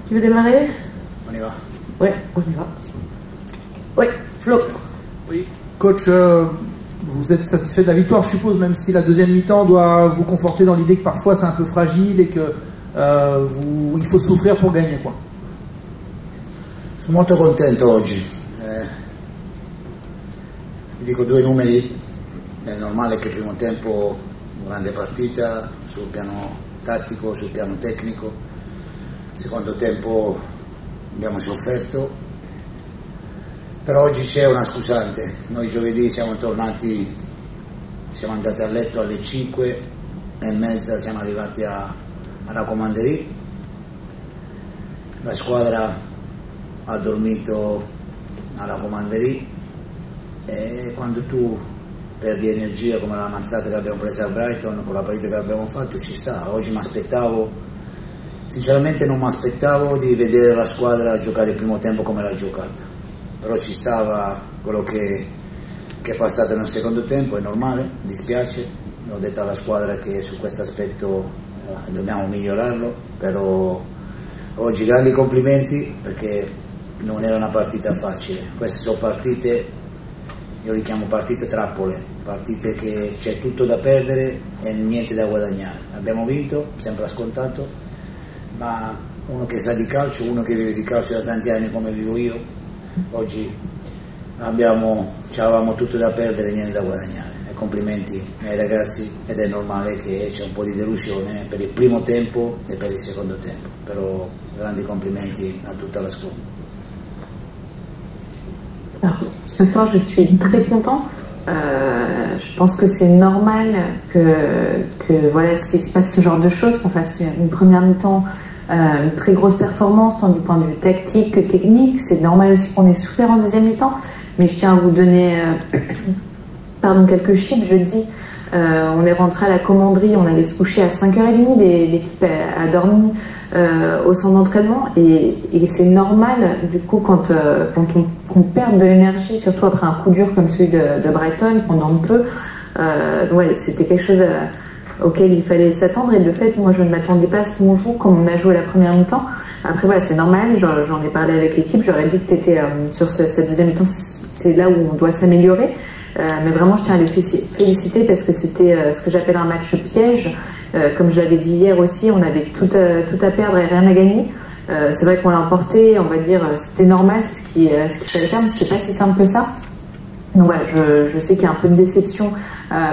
Qui veut démarrer? On y va. Ouais, on y va. Oui, Flo. Oui. Coach, vous êtes satisfait de la victoire, je suppose, même si la deuxième mi-temps doit vous conforter dans l'idée que parfois c'est un peu fragile et que il faut souffrir pour gagner, quoi. Sono molto contento oggi. Vi dico due numeri. È normale che il primo tempo, grande partita sul piano tattico, sul piano tecnico. Secondo tempo abbiamo sofferto, però oggi c'è una scusante. Noi giovedì siamo andati a letto alle 5:30, siamo arrivati alla Commanderie. La squadra ha dormito alla Commanderie e quando tu perdi energia come la mazzata che abbiamo preso a Brighton con la partita che abbiamo fatto ci sta. Oggi sinceramente non mi aspettavo di vedere la squadra giocare il primo tempo come l'ha giocata, però ci stava quello che è passato nel secondo tempo, è normale, dispiace. Ho detto alla squadra che su questo aspetto dobbiamo migliorarlo, però oggi grandi complimenti perché non era una partita facile. Queste sono partite, io li chiamo partite trappole, partite che c'è tutto da perdere e niente da guadagnare. Abbiamo vinto, sempre scontato, ma uno che sa di calcio, uno che vive di calcio da tanti anni come vivo io, oggi avevamo tutto da perdere e niente da guadagnare. E complimenti ai ragazzi ed è normale che c'è un po' di delusione per il primo tempo e per il secondo tempo, però grandi complimenti a tutta la squadra. Alors, ce soir, je suis très content. Je pense que c'est normal que voilà, s'il se passe ce genre de choses, qu'on fasse une première mi-temps, une très grosse performance, tant du point de vue tactique que technique. C'est normal aussi qu'on ait souffert en deuxième mi-temps. Mais je tiens à vous donner quelques chiffres. Jeudi, on est rentré à la Commanderie, on allait se coucher à 5h30. L'équipe a dormi au centre d'entraînement et c'est normal du coup quand on perd de l'énergie, surtout après un coup dur comme celui de Brighton pendant peu, ouais, c'était quelque chose auquel il fallait s'attendre et de fait moi je ne m'attendais pas à ce qu'on joue comme on a joué la première mi-temps. Après voilà, c'est normal, j'en ai parlé avec l'équipe, j'aurais dit que t'étais sur cette deuxième mi-temps, c'est là où on doit s'améliorer. Mais vraiment, je tiens à les féliciter parce que c'était ce que j'appelle un match piège. Comme je l'avais dit hier aussi, on avait tout à perdre et rien à gagner. C'est vrai qu'on l'a emporté, on va dire, c'était normal, c'est ce qu'il fallait faire, mais c'était pas si simple que ça. Donc voilà, je sais qu'il y a un peu de déception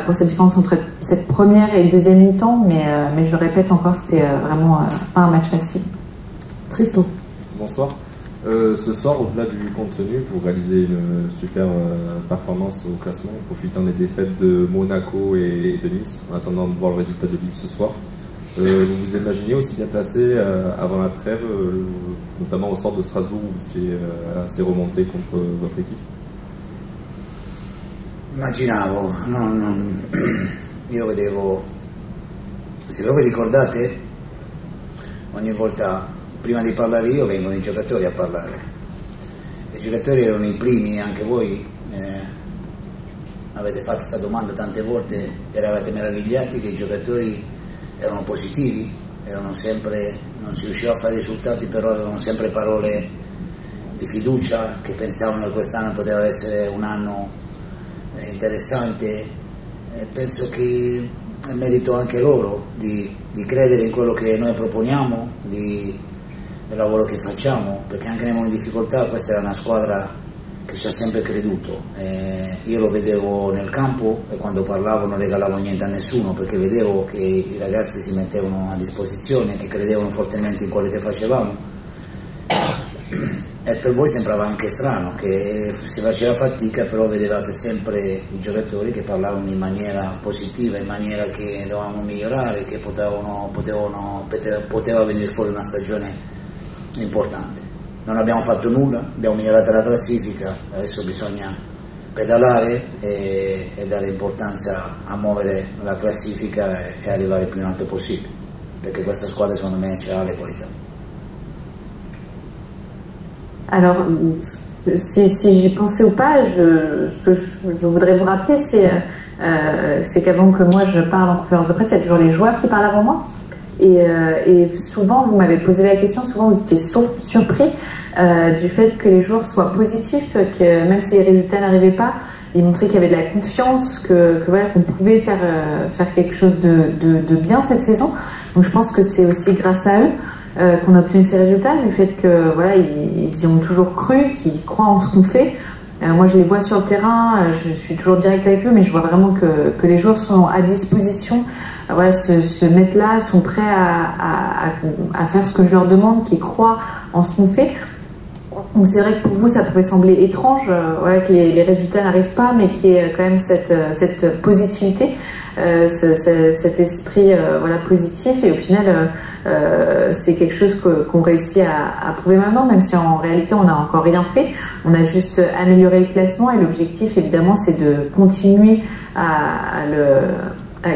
pour cette différence entre cette première et deuxième mi-temps, mais je le répète encore, c'était vraiment pas un match facile. Tristan. Bonsoir. Ce soir, au-delà du contenu, vous réalisez une super performance au classement, profitant des défaites de Monaco et de Nice, en attendant de voir le résultat de Ligue ce soir. Vous vous imaginez aussi bien placé avant la trêve, notamment au sort de Strasbourg, où vous étiez assez remonté contre votre équipe? Immaginavo, io vedevo, se voi vi ricordate, ogni volta prima di parlare io vengono i giocatori a parlare. I giocatori erano i primi, anche voi avete fatto questa domanda tante volte, eravate meravigliati che i giocatori erano positivi, erano sempre, non si riusciva a fare risultati, però avevano sempre parole di fiducia, che pensavano che quest'anno poteva essere un anno interessante. Penso che è merito anche loro di credere in quello che noi proponiamo, del lavoro che facciamo, perché anche nei momenti di difficoltà questa era una squadra che ci ha sempre creduto. Io lo vedevo nel campo e quando parlavo non regalavo niente a nessuno, perché vedevo che i ragazzi si mettevano a disposizione, che credevano fortemente in quello che facevamo. E per voi sembrava anche strano che si faceva fatica, però vedevate sempre i giocatori che parlavano in maniera positiva, in maniera che dovevamo migliorare, che poteva venire fuori una stagione importante. Non abbiamo fatto nulla, abbiamo migliorato la classifica, adesso bisogna pedalare e dare importanza a muovere la classifica e arrivare il più in alto possibile, perché questa squadra secondo me ha le qualità. Alors, si j'y pensais ou pas, ce que je voudrais vous rappeler, c'est qu'avant que moi je parle en conférence de presse, il y a toujours les joueurs qui parlent avant moi. Et souvent, vous m'avez posé la question, souvent vous étiez surpris du fait que les joueurs soient positifs, que même si les résultats n'arrivaient pas, ils montraient qu'il y avait de la confiance, voilà, qu'on pouvait faire quelque chose de bien cette saison. Donc je pense que c'est aussi grâce à eux qu'on a obtenu ces résultats, du fait que voilà, ils y ont toujours cru, qu'ils croient en ce qu'on fait. Moi je les vois sur le terrain, je suis toujours direct avec eux, mais je vois vraiment que les joueurs sont à disposition, voilà, se mettent là, sont prêts à faire ce que je leur demande, qu'ils croient en ce qu'on fait. Donc c'est vrai que pour vous ça pouvait sembler étrange, voilà, que les résultats n'arrivent pas, mais qu'il y ait quand même cette positivité, cet esprit voilà, positif, et au final c'est quelque chose qu'on réussit à prouver maintenant, même si en réalité on n'a encore rien fait. On a juste amélioré le classement, et l'objectif évidemment c'est de continuer à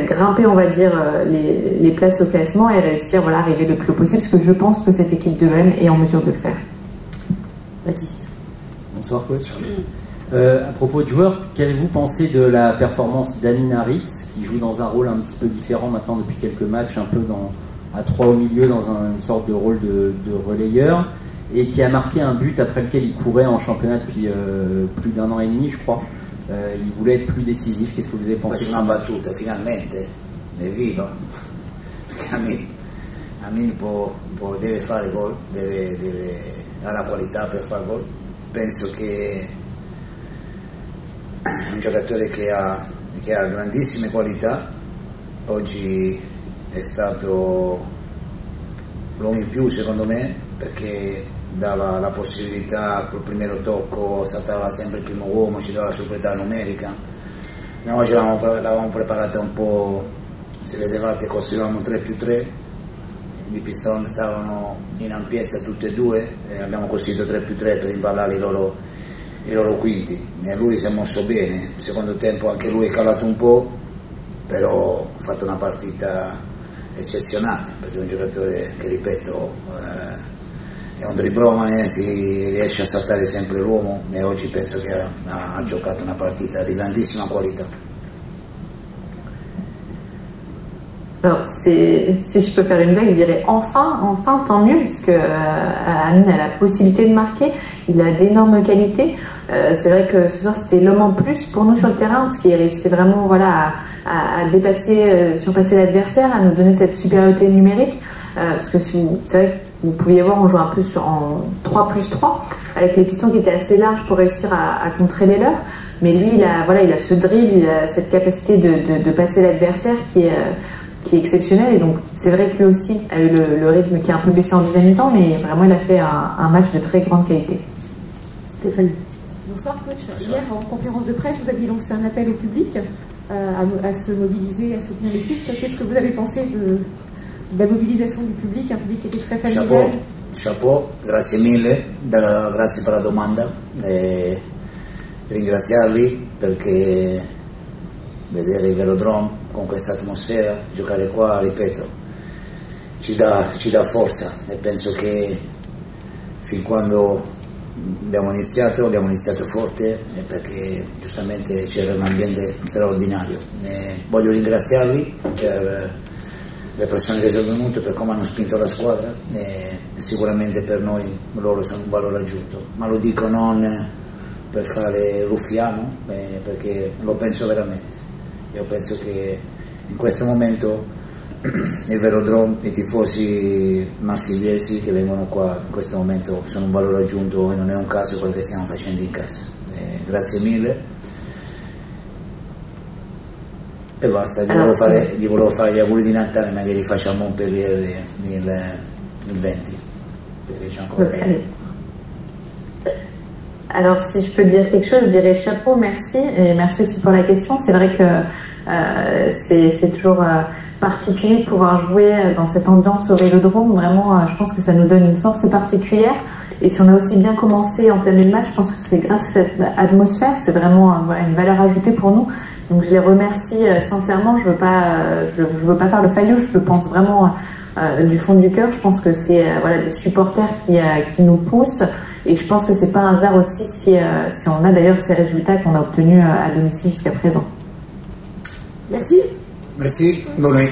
grimper, on va dire, les places au classement, et réussir, voilà, à arriver le plus haut possible, parce que je pense que cette équipe de l'OM est en mesure de le faire. Baptiste. Bonsoir coach. À propos de joueurs, qu'avez-vous pensé de la performance d'Amin Harit, qui joue dans un rôle un petit peu différent maintenant depuis quelques matchs, un peu à 3 au milieu, dans une sorte de rôle de relayeur, et qui a marqué un but après lequel il courait en championnat depuis plus d'1 an et demi, je crois. Il voulait être plus décisif. Qu'est-ce que vous avez pensé? Faccio una battuta, finalmente, evviva, perché Amin deve fare gol, ha la qualità per fare gol. Penso che è un giocatore che ha grandissime qualità. Oggi è stato l'uomo in più secondo me, perché dava la possibilità, col primo tocco saltava sempre il primo uomo, ci dava la superiorità numerica. Noi oggi l'avevamo preparata un po', se vedevate costruivamo 3+3, i Piston stavano in ampiezza tutte e due, e abbiamo costruito 3+3 per imballare i loro quinti, e lui si è mosso bene. Secondo tempo anche lui è calato un po', però ha fatto una partita eccezionale, perché è un giocatore che, ripeto, è un driblomane, si riesce a saltare sempre l'uomo, e oggi penso che ha giocato una partita di grandissima qualità. Alors, si je peux faire une blague, je dirais enfin, tant mieux, puisque Amin a la possibilité de marquer, il a d'énormes qualités. C'est vrai que ce soir c'était l'homme en plus pour nous sur le terrain, parce qu'il réussit vraiment, voilà, à surpasser l'adversaire, à nous donner cette supériorité numérique. Parce que c'est vrai que vous pouviez voir, on joue un peu en 3+3, avec les pistons qui étaient assez larges pour réussir à contrer les leurs. Mais lui, il a ce dribble, il a cette capacité de passer l'adversaire qui est exceptionnel, et donc c'est vrai que lui aussi a eu le rythme qui est un peu baissé en deuxième mi-temps, mais vraiment il a fait un match de très grande qualité. Stéphanie. Bonsoir coach. Hier en conférence de presse vous aviez lancé un appel au public à se mobiliser, à soutenir l'équipe. Qu'est-ce que vous avez pensé de la mobilisation du public, un public qui était très familial? Chapeau, grazie mille, grazie per la domanda, e ringraziarli perché vedere il velodrome con questa atmosfera, giocare qua, ripeto, ci dà forza, e penso che fin quando abbiamo iniziato forte, perché giustamente c'era un ambiente straordinario. Voglio ringraziarli per le persone che sono venute, per come hanno spinto la squadra, e sicuramente per noi loro sono un valore aggiunto, ma lo dico non per fare ruffiano, perché lo penso veramente. Io penso che in questo momento il velodrome, i tifosi marsigliesi che vengono qua in questo momento sono un valore aggiunto, e non è un caso quello che stiamo facendo in casa. Grazie mille, e basta. Gli volevo fare gli auguri di Natale, magari li facciamo a Montpellier il 20, perché c'è ancora Alors, si je peux dire quelque chose, je dirais chapeau, merci, et merci aussi pour la question. C'est vrai que c'est toujours particulier de pouvoir jouer dans cette ambiance au Vélodrome. Vraiment, je pense que ça nous donne une force particulière. Et si on a aussi bien commencé en termes de match, je pense que c'est grâce à cette atmosphère. C'est vraiment une valeur ajoutée pour nous. Donc, je les remercie sincèrement. Je veux pas faire le faillot. Je le pense vraiment du fond du cœur. Je pense que c'est des supporters qui nous poussent. Et je pense que c'est pas un hasard aussi si on a d'ailleurs ces résultats qu'on a obtenus à domicile jusqu'à présent. Merci. Merci, bonne nuit.